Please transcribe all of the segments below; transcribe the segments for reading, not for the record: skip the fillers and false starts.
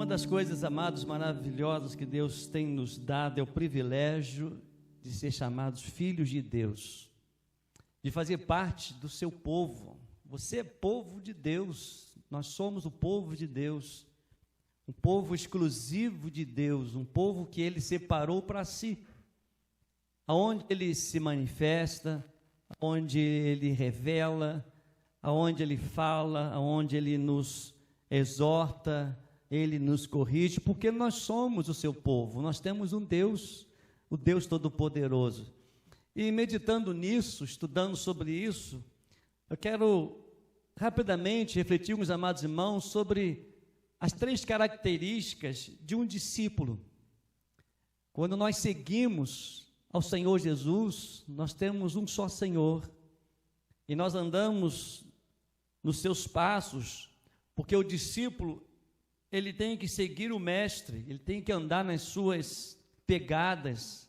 Uma das coisas, amados, maravilhosas que Deus tem nos dado é o privilégio de ser chamados filhos de Deus, de fazer parte do seu povo. Você é povo de Deus, nós somos o povo de Deus, um povo exclusivo de Deus, um povo que Ele separou para si, aonde Ele se manifesta, aonde Ele revela, aonde Ele fala, aonde Ele nos exorta, Ele nos corrige, porque nós somos o seu povo, nós temos um Deus, o Deus Todo-Poderoso. E meditando nisso, estudando sobre isso, eu quero rapidamente refletir, meus amados irmãos, sobre as 3 características de um discípulo. Quando nós seguimos ao Senhor Jesus, nós temos um só Senhor, e nós andamos nos seus passos, porque o discípulo, ele tem que seguir o mestre, ele tem que andar nas suas pegadas,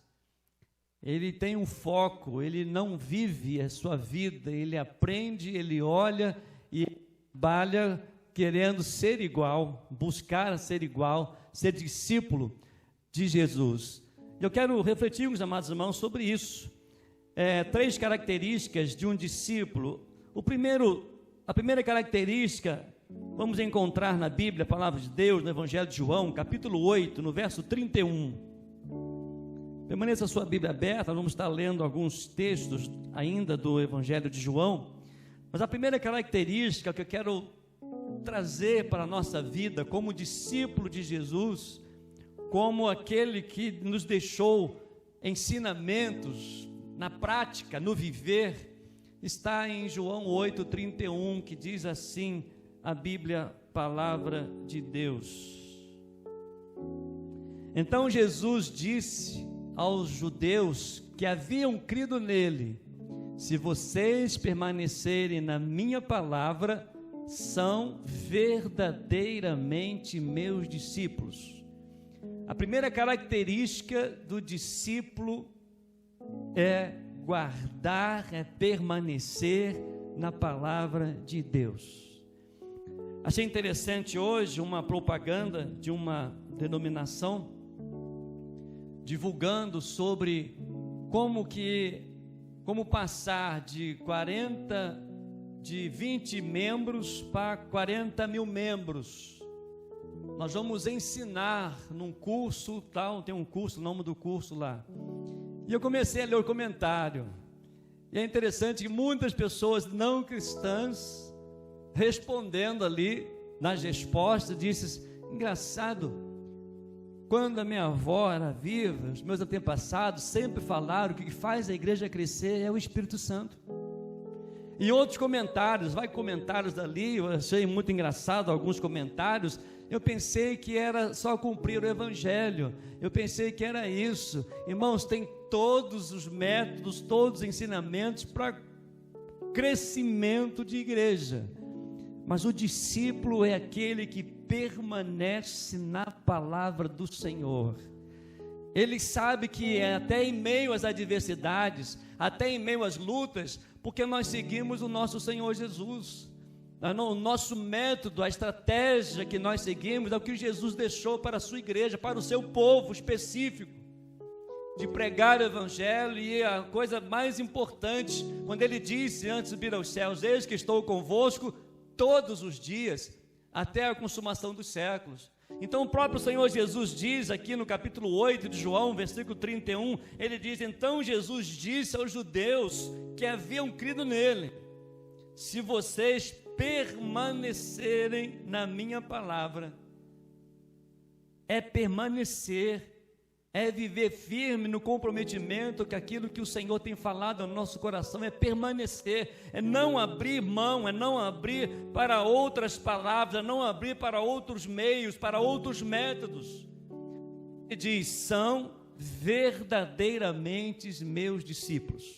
ele tem um foco, ele não vive a sua vida, ele aprende, ele olha e trabalha querendo ser igual, buscar ser igual, ser discípulo de Jesus. Eu quero refletir, meus amados irmãos, sobre isso. 3 características de um discípulo. A primeira característica, vamos encontrar na Bíblia, a palavra de Deus, no Evangelho de João, capítulo 8, no verso 31. Permaneça a sua Bíblia aberta, vamos estar lendo alguns textos ainda do Evangelho de João, mas a primeira característica que eu quero trazer para a nossa vida, como discípulo de Jesus, como aquele que nos deixou ensinamentos na prática, no viver, está em João 8:31, que diz assim, a Bíblia, palavra de Deus. Então Jesus disse aos judeus que haviam crido nele: se vocês permanecerem na minha palavra, são verdadeiramente meus discípulos. A primeira característica do discípulo é guardar, é permanecer na palavra de Deus. Achei interessante hoje uma propaganda de uma denominação divulgando sobre como passar de 20 membros para 40 mil membros. Nós vamos ensinar num curso tal, tem um curso, o nome do curso lá. E eu comecei a ler o comentário. E é interessante que muitas pessoas não cristãs, respondendo ali nas respostas, disse: engraçado, quando a minha avó era viva, os meus antepassados sempre falaram que o que faz a igreja crescer é o Espírito Santo. E outros comentários, comentários dali, eu achei muito engraçado alguns comentários. Eu pensei que era só cumprir o Evangelho, eu pensei que era isso. Irmãos, tem todos os métodos, todos os ensinamentos para crescimento de igreja, mas o discípulo é aquele que permanece na palavra do Senhor. Ele sabe que até em meio às adversidades, até em meio às lutas, porque nós seguimos o nosso Senhor Jesus. O nosso método, a estratégia que nós seguimos é o que Jesus deixou para a sua igreja, para o seu povo específico, de pregar o Evangelho. E a coisa mais importante, quando ele disse antes de subir aos céus: eis que estou convosco todos os dias, até a consumação dos séculos. Então o próprio Senhor Jesus diz aqui no capítulo 8 de João, versículo 31, ele diz: então Jesus disse aos judeus que haviam crido nele: se vocês permanecerem na minha palavra, é permanecer, é viver firme no comprometimento que aquilo que o Senhor tem falado no nosso coração, é permanecer, é não abrir mão, é não abrir para outras palavras, é não abrir para outros meios, para outros métodos. Ele diz: são verdadeiramente meus discípulos.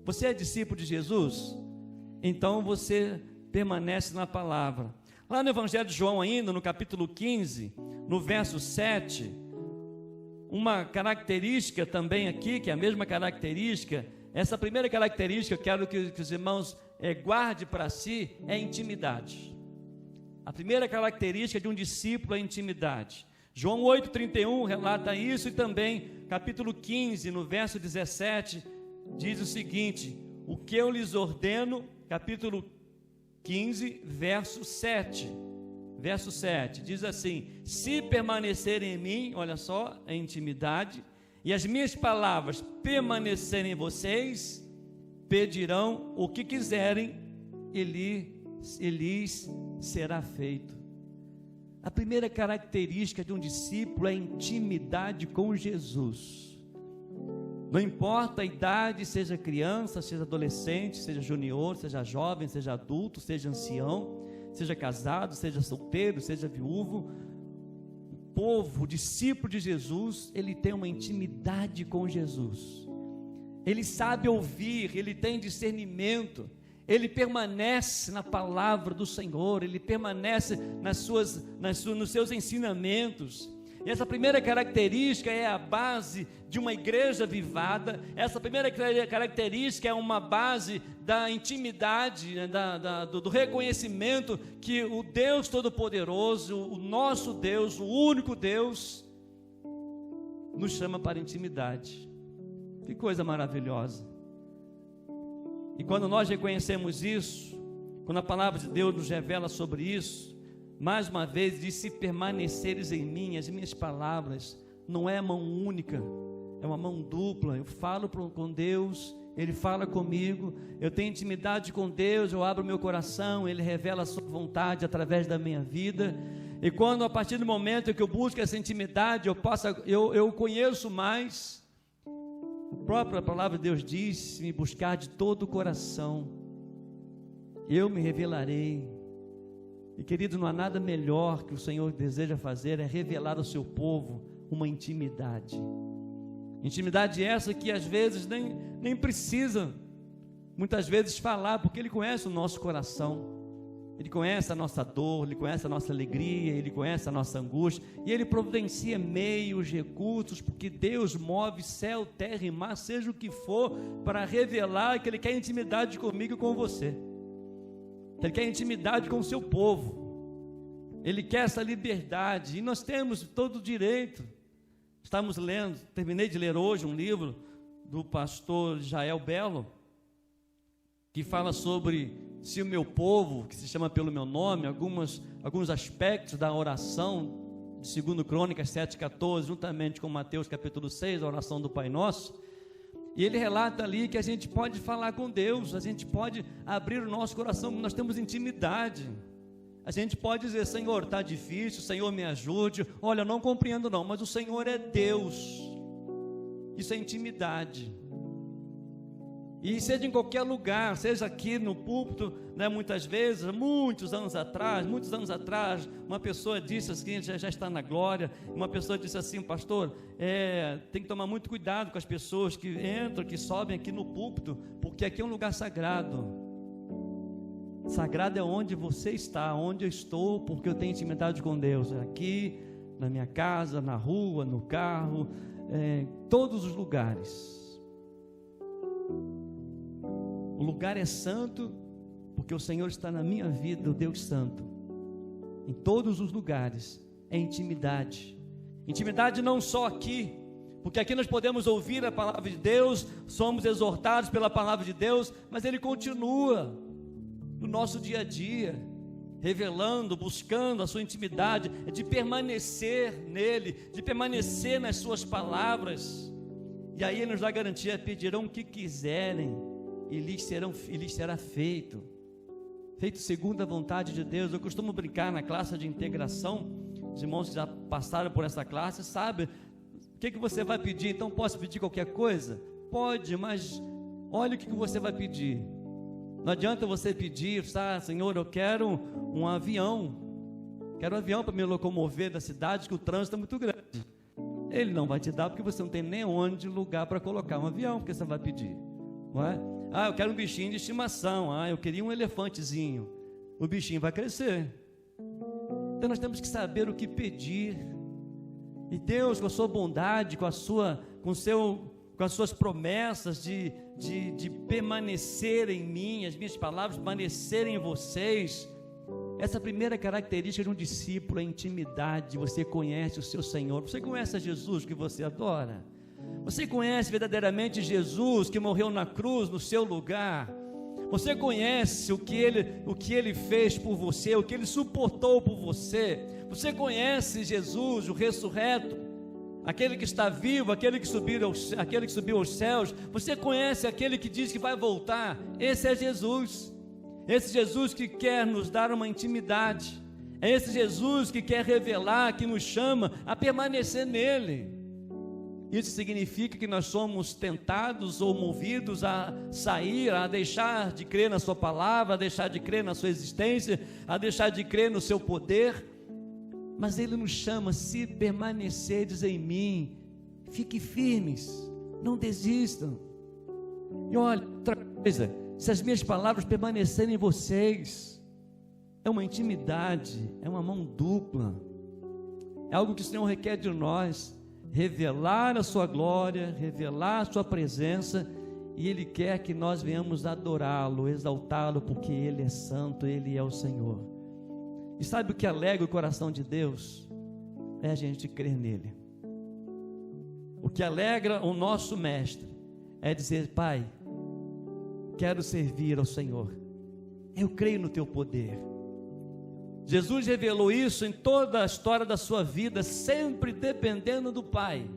Você é discípulo de Jesus? Então você permanece na palavra. Lá no Evangelho de João ainda, no capítulo 15, no verso 7, uma característica também aqui, que é a mesma característica, essa primeira característica, eu quero que os irmãos guardem para si, é intimidade. A primeira característica de um discípulo é a intimidade. João 8,31 relata isso, e também capítulo 15, no verso 17, diz o seguinte: o que eu lhes ordeno, capítulo 15, verso 7. Verso 7, diz assim: se permanecerem em mim, olha só, a intimidade, e as minhas palavras permanecerem em vocês, pedirão o que quiserem, e lhes será feito. A primeira característica de um discípulo é a intimidade com Jesus. Não importa a idade, seja criança, seja adolescente, seja junior, seja jovem, seja adulto, seja ancião, seja casado, seja solteiro, seja viúvo, o povo, o discípulo de Jesus, ele tem uma intimidade com Jesus. Ele sabe ouvir, ele tem discernimento, ele permanece na palavra do Senhor, ele permanece nos seus ensinamentos. E essa primeira característica é a base de uma igreja avivada. Essa primeira característica é uma base da intimidade, do reconhecimento que o Deus Todo-Poderoso, o nosso Deus, o único Deus, nos chama para intimidade. Que coisa maravilhosa! E quando nós reconhecemos isso, quando a palavra de Deus nos revela sobre isso, mais uma vez diz: se permaneceres em mim, as minhas palavras, não é mão única, é uma mão dupla. Eu falo com Deus, Ele fala comigo, eu tenho intimidade com Deus, eu abro meu coração, Ele revela a sua vontade através da minha vida. E quando, a partir do momento que eu busco essa intimidade, eu conheço mais. A própria palavra de Deus diz: se me buscar de todo o coração, eu me revelarei. E querido, não há nada melhor que o Senhor deseja fazer, é revelar ao seu povo uma intimidade. Intimidade essa que às vezes nem precisa, muitas vezes, falar, porque Ele conhece o nosso coração. Ele conhece a nossa dor, Ele conhece a nossa alegria, Ele conhece a nossa angústia, e Ele providencia meios, recursos, porque Deus move céu, terra e mar, seja o que for, para revelar que Ele quer intimidade comigo e com você. Ele quer intimidade com o seu povo, Ele quer essa liberdade, e nós temos todo o direito. Estamos lendo, terminei de ler hoje um livro do pastor Jael Belo, que fala sobre se o meu povo, que se chama pelo meu nome, alguns aspectos da oração de 2 Crônicas 7,14, juntamente com Mateus capítulo 6, a oração do Pai Nosso. E ele relata ali que a gente pode falar com Deus, a gente pode abrir o nosso coração, nós temos intimidade. A gente pode dizer: Senhor, está difícil, Senhor, me ajude. Olha, eu não compreendo não, mas o Senhor é Deus. Isso é intimidade. E seja em qualquer lugar, seja aqui no púlpito, né, muitas vezes, muitos anos atrás, uma pessoa disse assim, já está na glória, uma pessoa disse assim: pastor, tem que tomar muito cuidado com as pessoas que entram, que sobem aqui no púlpito, porque aqui é um lugar sagrado. Sagrado é onde você está, onde eu estou, porque eu tenho intimidade com Deus, aqui, na minha casa, na rua, no carro, em todos os lugares. O lugar é santo, porque o Senhor está na minha vida, o Deus Santo. Em todos os lugares é intimidade. Intimidade não só aqui, porque aqui nós podemos ouvir a palavra de Deus, somos exortados pela palavra de Deus, mas Ele continua no nosso dia a dia, revelando, buscando a sua intimidade, de permanecer nele, de permanecer nas suas palavras. E aí Ele nos dá garantia: pedirão o que quiserem, e lhes será feito segundo a vontade de Deus. Eu costumo brincar na classe de integração, os irmãos que já passaram por essa classe sabem o que você vai pedir. Então, posso pedir qualquer coisa? Pode, mas olha o que você vai pedir. Não adianta você pedir: Senhor, eu quero um avião, para me locomover da cidade, que o trânsito é muito grande. Ele não vai te dar, porque você não tem nem lugar para colocar um avião, porque você vai pedir, não é? Eu quero um bichinho de estimação. Eu queria um elefantezinho. O bichinho vai crescer. Então nós temos que saber o que pedir. E Deus, com a sua bondade, com as suas promessas de permanecer em mim, as minhas palavras permanecerem em vocês, Essa primeira característica de um discípulo é a intimidade. Você conhece o seu Senhor, você conhece a Jesus que você adora, você conhece verdadeiramente Jesus que morreu na cruz no seu lugar, você conhece o que ele fez por você, o que ele suportou por você, você conhece Jesus, o ressurreto, aquele que está vivo, aquele que subiu aos céus, você conhece aquele que diz que vai voltar. Esse é Jesus. Esse Jesus que quer nos dar uma intimidade, é esse Jesus que quer revelar, que nos chama a permanecer nele. Isso significa que nós somos tentados ou movidos a sair, a deixar de crer na sua palavra, a deixar de crer na sua existência, a deixar de crer no seu poder, mas ele nos chama: se permanecerdes em mim, fiquem firmes, não desistam. E olha, outra coisa, se as minhas palavras permanecerem em vocês, é uma intimidade, é uma mão dupla, é algo que o Senhor requer de nós, revelar a sua glória, revelar a sua presença, e Ele quer que nós venhamos adorá-lo, exaltá-lo, porque Ele é santo, Ele é o Senhor. E sabe o que alegra o coração de Deus? É a gente crer nele. O que alegra o nosso mestre é dizer: Pai, quero servir ao Senhor, eu creio no teu poder. Jesus revelou isso em toda a história da sua vida, sempre dependendo do Pai.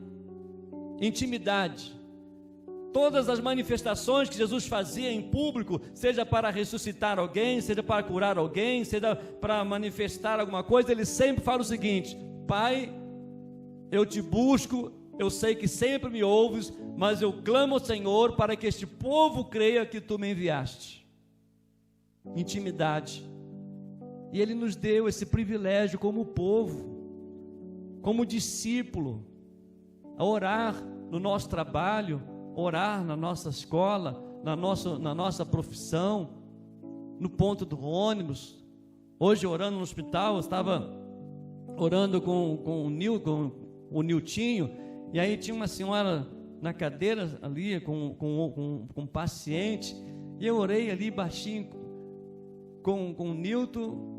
Intimidade. Todas as manifestações que Jesus fazia em público, seja para ressuscitar alguém, seja para curar alguém, seja para manifestar alguma coisa, ele sempre fala o seguinte: Pai, eu te busco, eu sei que sempre me ouves, mas eu clamo ao Senhor para que este povo creia que tu me enviaste. Intimidade. E Ele nos deu esse privilégio como povo, como discípulo, a orar no nosso trabalho, orar na nossa escola, na nossa profissão, no ponto do ônibus. Hoje, orando no hospital, eu estava orando com o Niltinho, e aí tinha uma senhora na cadeira ali, com um paciente, e eu orei ali baixinho com o Nilton,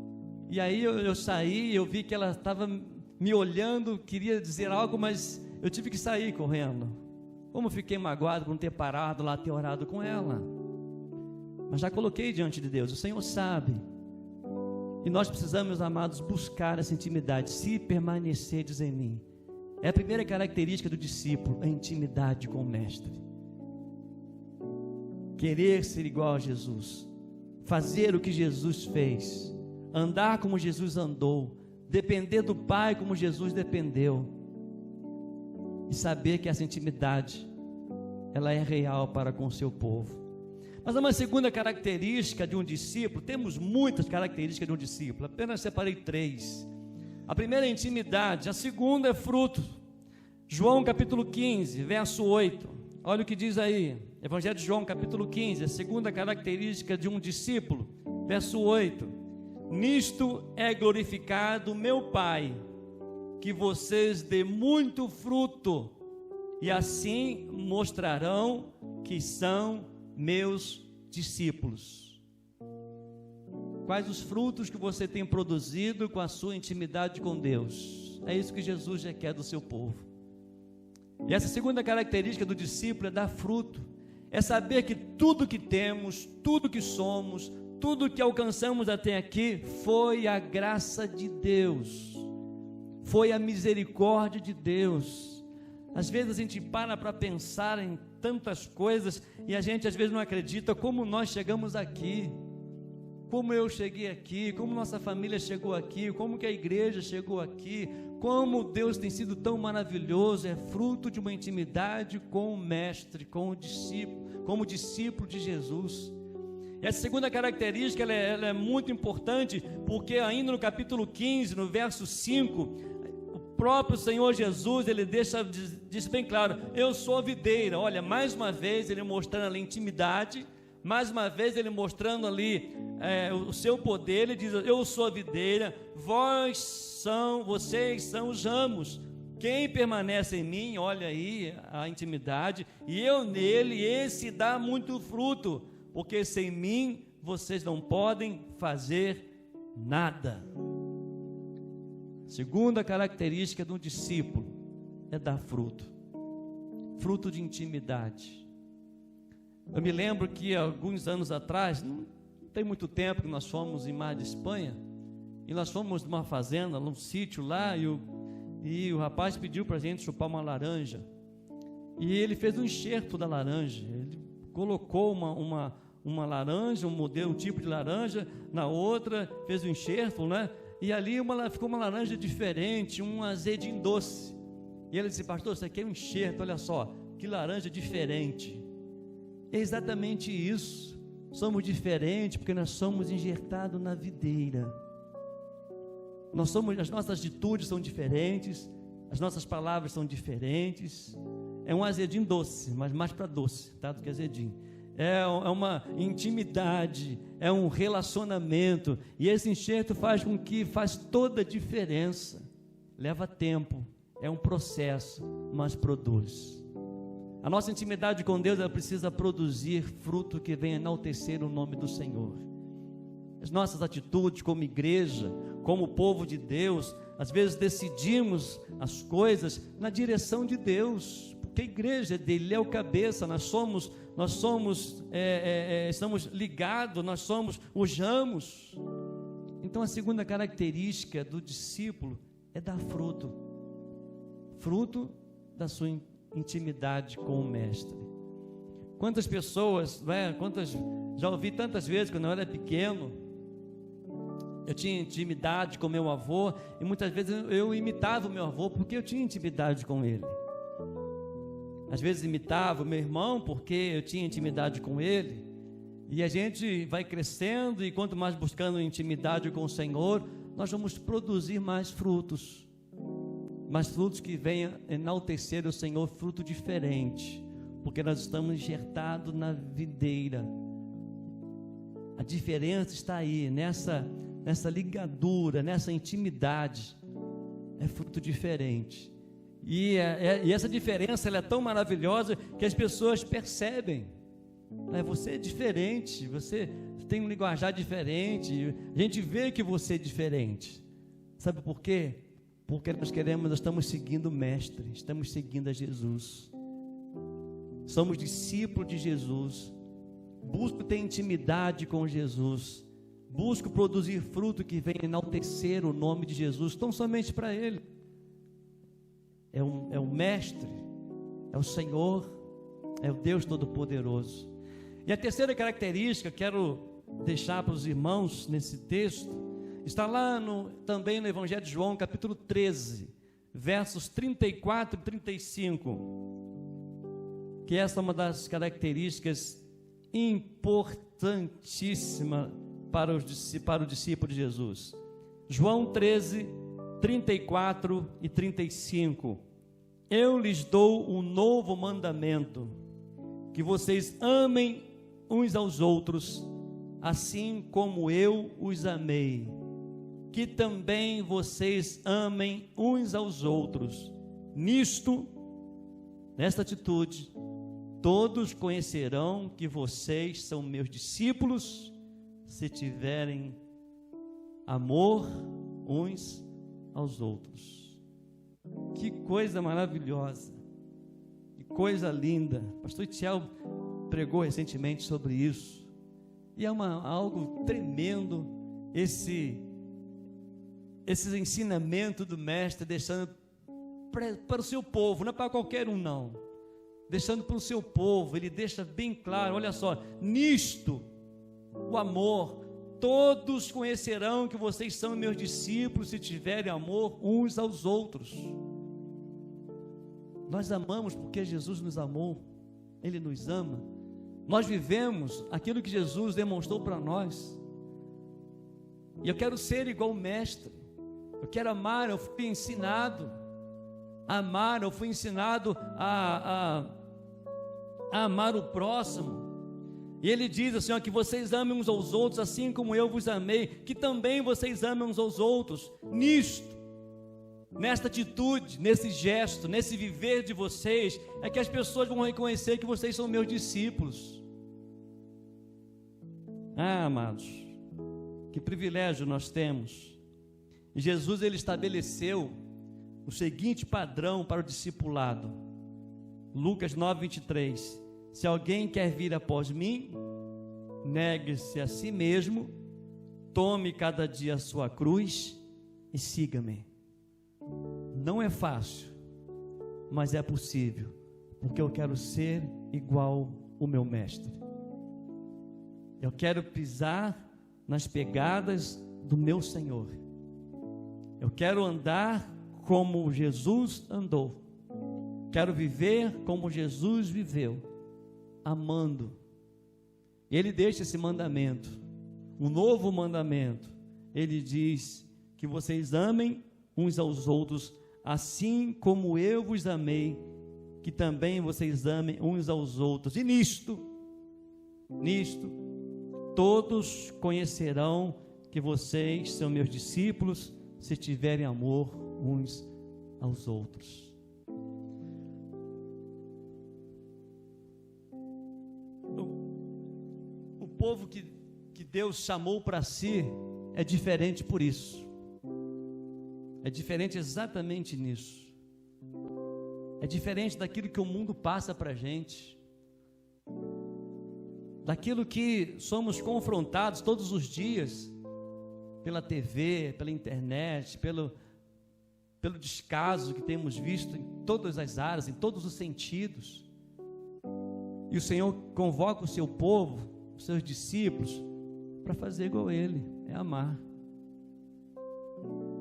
e aí eu saí, eu vi que ela estava me olhando, queria dizer algo, mas eu tive que sair correndo. Como fiquei magoado por não ter parado lá, ter orado com ela, mas já coloquei diante de Deus, o Senhor sabe, e nós precisamos, amados, buscar essa intimidade. Se permanecerdes em mim, é a primeira característica do discípulo, a intimidade com o mestre, querer ser igual a Jesus, fazer o que Jesus fez, andar como Jesus andou, depender do Pai como Jesus dependeu, e saber que essa intimidade, ela é real para com o seu povo. Mas há uma segunda característica de um discípulo. Temos muitas características de um discípulo, apenas separei 3. A primeira é intimidade, a segunda é fruto. João capítulo 15, verso 8, olha o que diz aí, Evangelho de João capítulo 15, a segunda característica de um discípulo, verso 8: nisto é glorificado meu Pai, que vocês dê muito fruto, e assim mostrarão que são meus discípulos. Quais os frutos que você tem produzido com a sua intimidade com Deus? É isso que Jesus já quer do seu povo. E essa segunda característica do discípulo é dar fruto, é saber que tudo que temos, tudo que somos, tudo que alcançamos até aqui foi a graça de Deus, foi a misericórdia de Deus. Às vezes a gente para pensar em tantas coisas e a gente às vezes não acredita como nós chegamos aqui, como eu cheguei aqui, como nossa família chegou aqui, como que a igreja chegou aqui, como Deus tem sido tão maravilhoso. É fruto de uma intimidade com o mestre, com o discípulo, como discípulo de Jesus. E essa segunda característica ela é muito importante, porque ainda no capítulo 15, no verso 5, o próprio Senhor Jesus, ele diz bem claro: eu sou a videira. Olha, mais uma vez ele mostrando ali intimidade, mais uma vez ele mostrando ali o seu poder. Ele diz: eu sou a videira, vocês são os ramos. Quem permanece em mim, olha aí a intimidade, e eu nele, esse dá muito fruto, porque sem mim vocês não podem fazer nada. Segunda característica de um discípulo é dar fruto, fruto de intimidade. Eu me lembro que alguns anos atrás, não tem muito tempo, que nós fomos em Mar de Espanha, e nós fomos numa fazenda, num sítio lá, e o rapaz pediu para a gente chupar uma laranja, e ele fez um enxerto da laranja. Ele colocou uma laranja, um tipo de laranja, na outra fez um enxerto, né? E ali ficou uma laranja diferente, um azedinho doce. E ele disse: pastor, isso aqui é um enxerto, olha só, que laranja diferente. É exatamente isso. Somos diferentes porque nós somos enxertados na videira. As nossas atitudes são diferentes, as nossas palavras são diferentes. É um azedinho doce, mas mais para doce, tá? Do que azedinho. É uma intimidade, é um relacionamento, e esse enxerto faz toda a diferença. Leva tempo, é um processo, mas produz. A nossa intimidade com Deus, ela precisa produzir fruto que venha enaltecer o nome do Senhor. As nossas atitudes como igreja, como povo de Deus, às vezes decidimos as coisas na direção de Deus, porque a igreja dele, ele é o cabeça, estamos ligados, nós somos os ramos. Então a segunda característica do discípulo é dar fruto, fruto da sua intimidade com o mestre. Quantas pessoas, já ouvi tantas vezes quando eu era pequeno, eu tinha intimidade com meu avô, e muitas vezes eu imitava o meu avô porque eu tinha intimidade com ele. Às vezes imitava o meu irmão porque eu tinha intimidade com ele. E a gente vai crescendo, e quanto mais buscando intimidade com o Senhor, nós vamos produzir mais frutos que venham enaltecer o Senhor, fruto diferente, porque nós estamos enxertados na videira. A diferença está aí, nessa ligadura, nessa intimidade. É fruto diferente. E essa diferença, ela é tão maravilhosa que as pessoas percebem. Você é diferente, você tem um linguajar diferente, a gente vê que você é diferente. Sabe por quê? Porque nós estamos seguindo o Mestre, estamos seguindo a Jesus. Somos discípulos de Jesus. Busco ter intimidade com Jesus. Busco produzir fruto que venha enaltecer o nome de Jesus, tão somente para Ele. É o Mestre, é o Senhor, é o Deus Todo-Poderoso. E a terceira característica que quero deixar para os irmãos nesse texto, está lá também no Evangelho de João, capítulo 13, versos 34 e 35, que essa é uma das características importantíssimas para o discípulo de Jesus. João 13, 34 e 35. Eu lhes dou um novo mandamento, que vocês amem uns aos outros, assim como eu os amei, que também vocês amem uns aos outros. Nesta atitude, todos conhecerão que vocês são meus discípulos, se tiverem amor uns aos outros. Que coisa maravilhosa, que coisa linda. O pastor Tiago pregou recentemente sobre isso, e é algo tremendo esse ensinamento do mestre, deixando para o seu povo, não é para qualquer um não, deixando para o seu povo. Ele deixa bem claro, olha só, nisto o amor, todos conhecerão que vocês são meus discípulos, se tiverem amor uns aos outros. Nós amamos porque Jesus nos amou, Ele nos ama. Nós vivemos aquilo que Jesus demonstrou para nós, e eu quero ser igual o mestre. Eu quero amar. Eu fui ensinado a amar, eu fui ensinado a amar o próximo. E ele diz assim, que vocês amem uns aos outros, assim como eu vos amei, que também vocês amem uns aos outros. Nesta atitude, nesse gesto, nesse viver de vocês, é que as pessoas vão reconhecer que vocês são meus discípulos. Amados, Que privilégio nós temos. E Jesus, ele estabeleceu o seguinte padrão para o discipulado. Lucas 9:23. Se alguém quer vir após mim, negue-se a si mesmo, tome cada dia a sua cruz e siga-me. Não é fácil, mas é possível, porque eu quero ser igual o meu mestre. Eu quero pisar nas pegadas do meu Senhor. Eu quero andar como Jesus andou. Quero viver como Jesus viveu, amando. Ele deixa esse mandamento, um novo mandamento. Ele diz que vocês amem uns aos outros, assim como eu vos amei, que também vocês amem uns aos outros. E nisto, todos conhecerão que vocês são meus discípulos, se tiverem amor uns aos outros. O povo que Deus chamou para si é diferente por isso. É diferente exatamente nisso. É diferente daquilo que o mundo passa para a gente, daquilo que somos confrontados todos os dias, pela TV, pela internet, pelo descaso que temos visto em todas as áreas, em todos os sentidos. E o Senhor convoca o seu povo, os seus discípulos, para fazer igual Ele, é amar.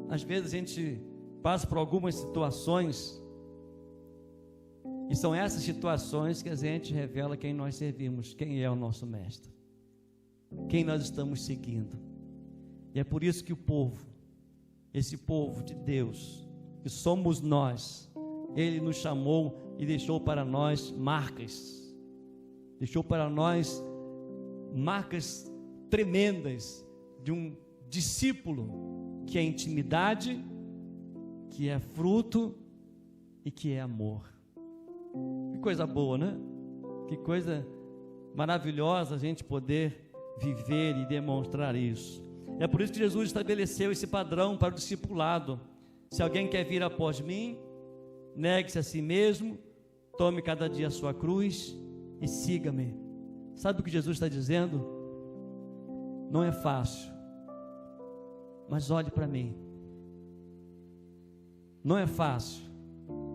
Às vezes a gente passa por algumas situações, e são essas situações que a gente revela quem nós servimos, quem é o nosso mestre, quem nós estamos seguindo. E é por isso que o povo, esse povo de Deus, que somos nós, Ele nos chamou e deixou para nós marcas, deixou para nós marcas tremendas de um discípulo, que é intimidade, que é fruto e que é amor. Que coisa boa, né? Que coisa maravilhosa a gente poder viver e demonstrar isso. É por isso que Jesus estabeleceu esse padrão para o discipulado. Se alguém quer vir após mim, negue-se a si mesmo, tome cada dia a sua cruz e siga-me. Sabe o que Jesus está dizendo? Não é fácil, mas olhe para mim. Não é fácil,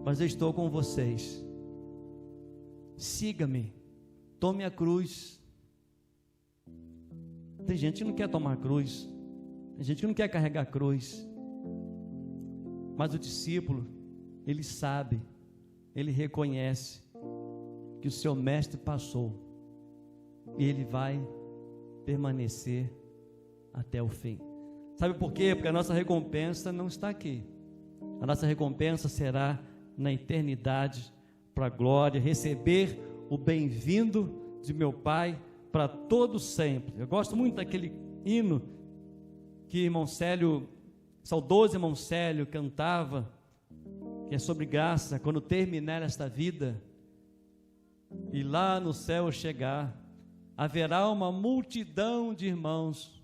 mas eu estou com vocês. Siga-me, tome a cruz. Tem gente que não quer tomar cruz, tem gente que não quer carregar cruz, mas o discípulo, ele sabe, ele reconhece que o seu mestre passou e ele vai permanecer até o fim. Sabe por quê? Porque a nossa recompensa não está aqui. A nossa recompensa será na eternidade, para a glória, receber o bem-vindo de meu Pai para todo sempre. Eu gosto muito daquele hino que irmão Célio, saudoso irmão Célio, cantava, que é sobre graça. Quando terminar esta vida e lá no céu chegar, haverá uma multidão de irmãos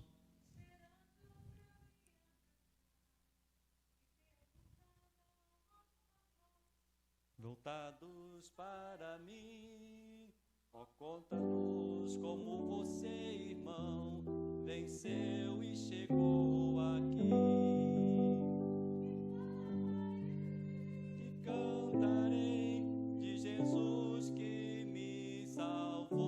voltados para mim. Ó, conta-nos como você, irmão, venceu e chegou aqui. E cantarei de Jesus que me salvou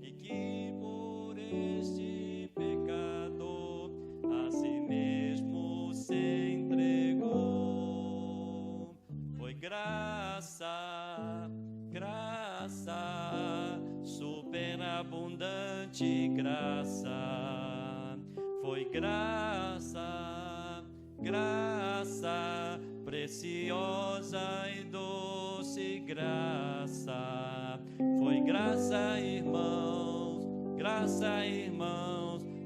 e que por este pecador a si mesmo se entregou. Foi graça, graça, superabundante graça. Foi graça, graça, preciosa e doce graça. Foi graça, irmãos,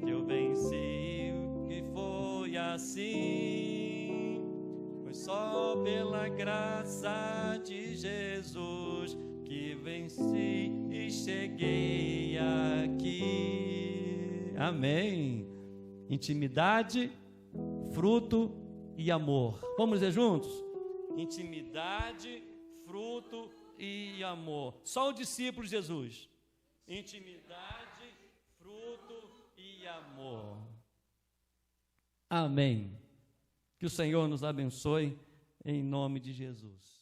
que eu venci, que foi assim. Foi só pela graça de Jesus que venci e cheguei aqui. Amém. Intimidade, fruto e amor. Vamos dizer juntos? Intimidade, fruto e amor. Só o discípulo de Jesus. Intimidade, fruto e amor. Amém. Que o Senhor nos abençoe em nome de Jesus.